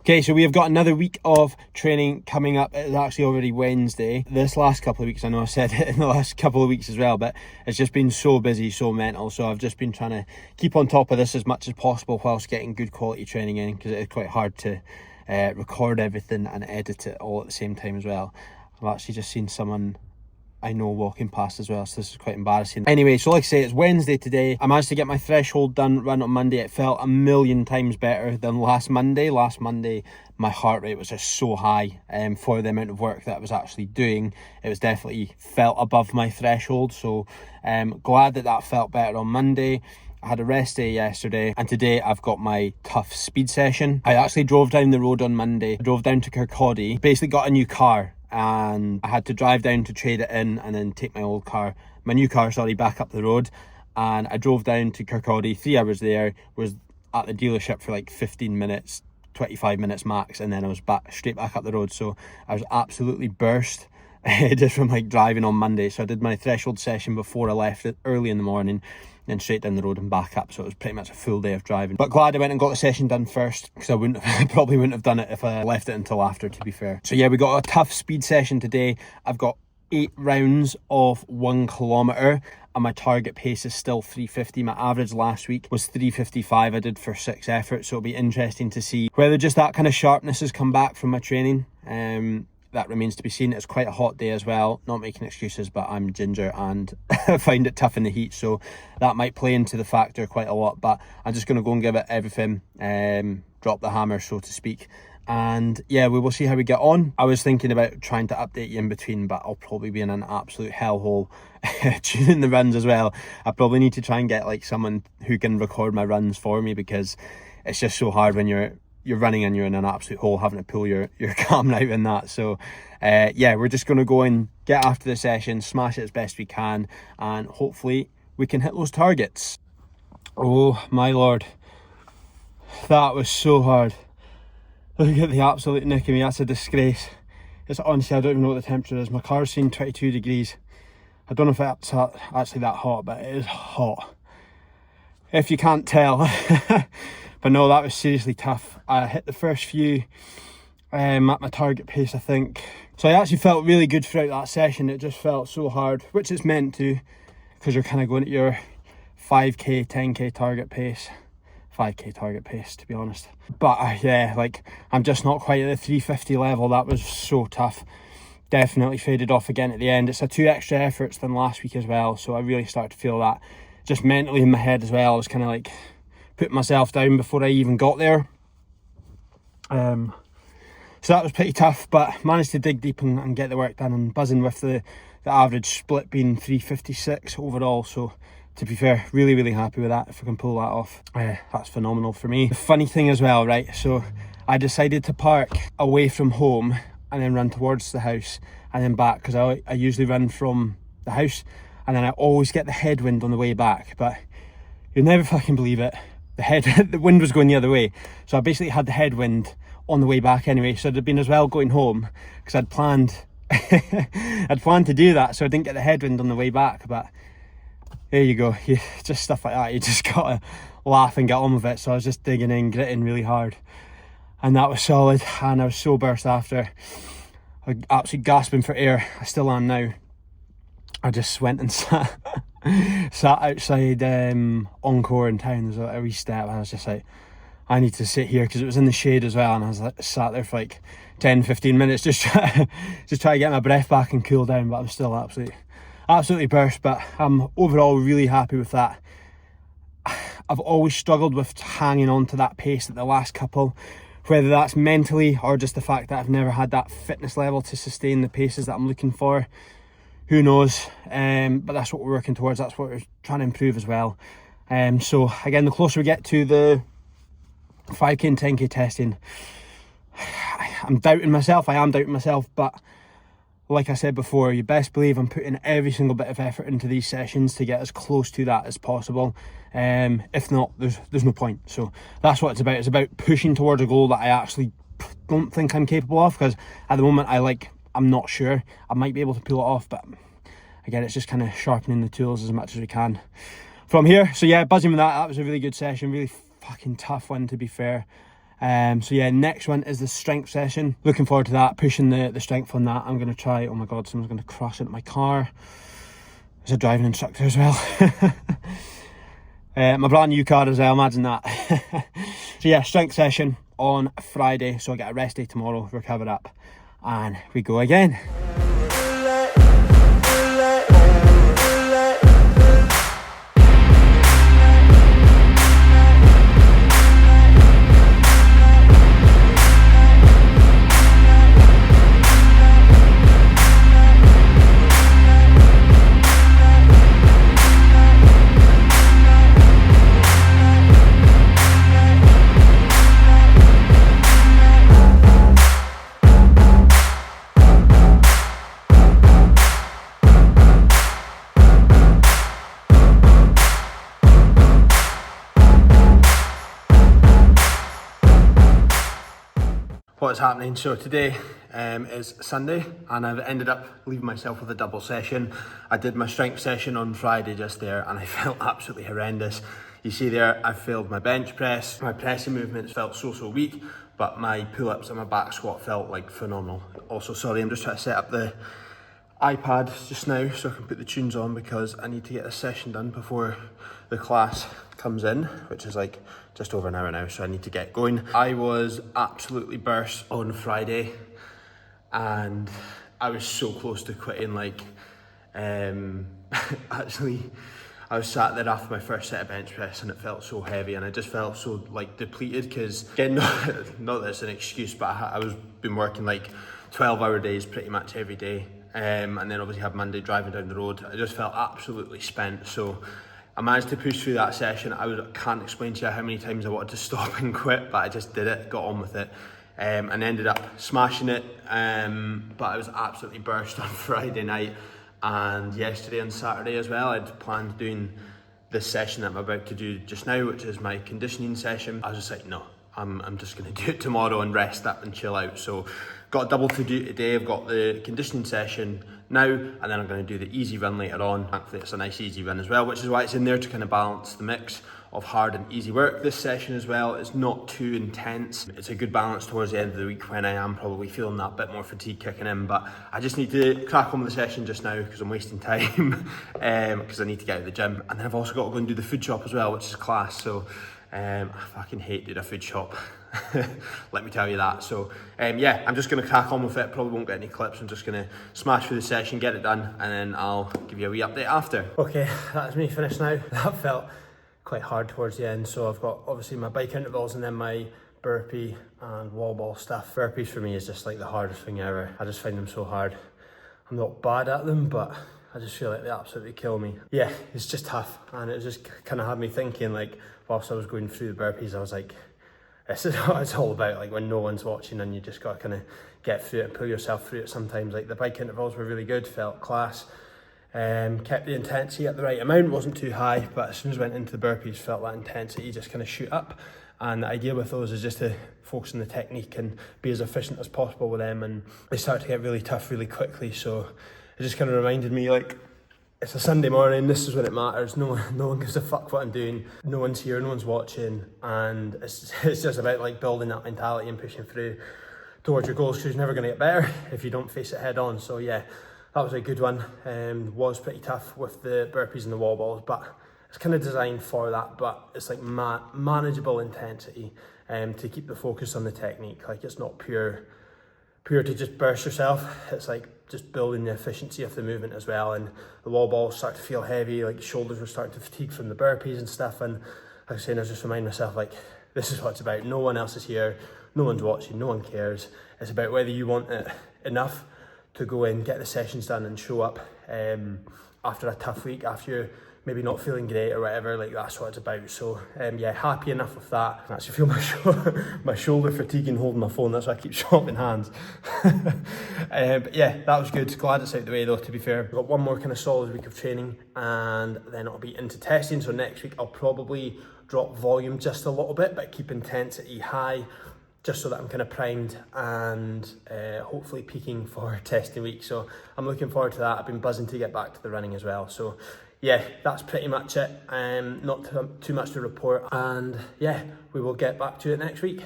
Okay, so we have got another week of training coming up. It's actually already Wednesday. This last couple of weeks, I know I said it in the last couple of weeks as well, but it's just been so busy, so mental. So I've just been trying to keep on top of this as much as possible whilst getting good quality training in, because it is quite hard to record everything and edit it all at the same time as well. I've actually just seen someone I know walking past as well, so this is quite embarrassing. Anyway, so like I say, it's Wednesday today. I managed to get my threshold done run on Monday. It felt a million times better than last Monday. Last Monday, my heart rate was just so high for the amount of work that I was actually doing. It was definitely felt above my threshold, so glad that that felt better on Monday. I had a rest day yesterday, and today I've got my tough speed session. I actually drove down the road on Monday. I drove down to Kirkcaldy, basically got a new car, and I had to drive down to trade it in and then take my new car, back up the road. And I drove down to Kirkcaldy, 3 hours there, was at the dealership for like 15 minutes, 25 minutes max, and then I was straight back up the road. So I was absolutely burst just from like driving on Monday. So I did my threshold session before I left it early in the morning, then straight down the road and back up. So it was pretty much a full day of driving, but glad I went and got the session done first, because I probably wouldn't have done it if I left it until after, to be fair. So yeah, we got a tough speed session today. I've got 8 rounds of 1 kilometre, and my target pace is still 3:50. My average last week was 3:55. I did for 6 efforts, so it'll be interesting to see whether just that kind of sharpness has come back from my training. That remains to be seen. It's quite a hot day as well, not making excuses, but I'm ginger and I find it tough in the heat, so that might play into the factor quite a lot. But I'm just going to go and give it everything, drop the hammer, so to speak. And yeah, we will see how we get on. I was thinking about trying to update you in between, but I'll probably be in an absolute hellhole tuning the runs as well. I probably need to try and get like someone who can record my runs for me, because it's just so hard when you're running and you're in an absolute hole, having to pull your camera out in that. So yeah, we're just going to go and get after the session, smash it as best we can, and hopefully we can hit those targets. Oh my lord, that was so hard. Look at the absolute nick of me. That's a disgrace. It's honestly, I don't even know what the temperature is. My car's saying 22 degrees. I don't know if that's actually that hot, but it is hot, if you can't tell. But no, that was seriously tough. I hit the first few at my target pace, I think. So I actually felt really good throughout that session. It just felt so hard, which it's meant to, because you're kind of going at your 5k, 10k target pace. 5k target pace, to be honest. But yeah, like, I'm just not quite at the 350 level. That was so tough. Definitely faded off again at the end. It's a 2 extra efforts than last week as well, so I really started to feel that just mentally in my head as well. I was kind of like putting myself down before I even got there. So that was pretty tough, but managed to dig deep and get the work done, and buzzing with the average split being 356 overall. So to be fair, really happy with that. If I can pull that off, that's phenomenal for me. The funny thing as well, right, so I decided to park away from home and then run towards the house and then back, because I usually run from the house, and then I always get the headwind on the way back. But you'll never fucking believe it, the wind was going the other way, so I basically had the headwind on the way back anyway. So it'd have been as well going home, because I'd planned to do that, so I didn't get the headwind on the way back. But there you go, just stuff like that, you just gotta laugh and get on with it. So I was just digging in, gritting really hard, and that was solid. And I was so burst after, absolutely gasping for air. I still am now. I just went and sat outside Encore in town. There's a wee step, and I was just like, I need to sit here, because it was in the shade as well, and I was like, sat there for like 10-15 minutes just try to get my breath back and cool down. But I'm still absolutely burst. But I'm overall really happy with that. I've always struggled with hanging on to that pace at the last couple, whether that's mentally or just the fact that I've never had that fitness level to sustain the paces that I'm looking for. Who knows, but that's what we're working towards. That's what we're trying to improve as well. So again, the closer we get to the 5k and 10k testing, I'm doubting myself. I am doubting myself, but like I said before, you best believe I'm putting every single bit of effort into these sessions to get as close to that as possible. If not, there's no point. So that's what it's about. It's about pushing towards a goal that I actually don't think I'm capable of, because at the moment I'm not sure. I might be able to pull it off, but again, it's just kind of sharpening the tools as much as we can from here. So yeah, buzzing with that. That was a really good session, really fucking tough one, to be fair. So yeah, next one is the strength session. Looking forward to that, pushing the strength on that. I'm going to try, oh my God, someone's going to crash into my car. There's a driving instructor as well. My brand new car as well, imagine that. So yeah, strength session on Friday. So I get a rest day tomorrow, recover up, and we go again. What's happening? So today is Sunday and I've ended up leaving myself with a double session. I did my strength session on Friday just there and I felt absolutely horrendous. You see there, I failed my bench press. My pressing movements felt so weak, but my pull-ups and my back squat felt like phenomenal. Also, sorry, I'm just trying to set up the iPad just now so I can put the tunes on because I need to get this session done before the class comes in, which is like just over an hour now, so I need to get going. I was absolutely burst on Friday and I was so close to quitting. Like actually I was sat there after my first set of bench press and it felt so heavy and I just felt so like depleted because again, not that it's an excuse, but I was been working like 12-hour days pretty much every day. And then obviously have Monday driving down the road. I just felt absolutely spent. So I managed to push through that session. I can't explain to you how many times I wanted to stop and quit, but I just did it, got on with it, and ended up smashing it. But I was absolutely burst on Friday night and yesterday and Saturday as well. I'd planned doing this session that I'm about to do just now, which is my conditioning session. I was just like, no, I'm just going to do it tomorrow and rest up and chill out. So got a double to do today. I've got the conditioning session now and then I'm going to do the easy run later on. Thankfully it's a nice easy run as well, which is why it's in there to kind of balance the mix of hard and easy work. This session as well is not too intense. It's a good balance towards the end of the week when I am probably feeling that bit more fatigue kicking in, but I just need to crack on with the session just now because I'm wasting time because I need to get out of the gym. And then I've also got to go and do the food shop as well, which is class. So I fucking hate doing a food shop. Let me tell you that. So yeah, I'm just going to crack on with it. Probably won't get any clips. I'm just going to smash through the session, get it done, and then I'll give you a wee update after. Okay, that's me finished now. That felt quite hard towards the end. So I've got obviously my bike intervals and then my burpee and wall ball stuff. Burpees for me is just like the hardest thing ever. I just find them so hard. I'm not bad at them, but I just feel like they absolutely kill me. Yeah, it's just tough. And it just kind of had me thinking, like, whilst I was going through the burpees, I was like, this is what it's all about, like when no one's watching and you just got to kind of get through it and pull yourself through it sometimes. Like the bike intervals were really good, felt class. Kept the intensity at the right amount, wasn't too high, but as soon as I went into the burpees, felt that intensity just kind of shoot up. And the idea with those is just to focus on the technique and be as efficient as possible with them. And they start to get really tough really quickly. So it just kind of reminded me, like, it's a Sunday morning, this is when it matters. No one gives a fuck what I'm doing. No one's here, no one's watching. And it's just about like building that mentality and pushing through towards your goals, because you're never going to get better if you don't face it head on. So yeah, that was a good one. Was pretty tough with the burpees and the wall balls, but it's kind of designed for that. But it's like manageable intensity to keep the focus on the technique. Like it's not pure to just burst yourself. It's like just building the efficiency of the movement as well. And the wall balls start to feel heavy, like shoulders were starting to fatigue from the burpees and stuff. And like I was saying, I was just reminding myself, like, this is what it's about. No one else is here, no one's watching, no one cares. It's about whether you want it enough to go in, get the sessions done and show up after a tough week, after you're maybe not feeling great or whatever. Like that's what it's about. So yeah, happy enough with that. I actually feel my shoulder fatiguing holding my phone. That's why I keep swapping hands. But yeah, that was good. Glad it's out the way though, to be fair. We've got one more kind of solid week of training and then it'll be into testing. So next week I'll probably drop volume just a little bit, but keep intensity high, just so that I'm kind of primed and hopefully peaking for testing week. So I'm looking forward to that. I've been buzzing to get back to the running as well. So yeah, that's pretty much it. Not too much to report, and yeah, we will get back to it next week.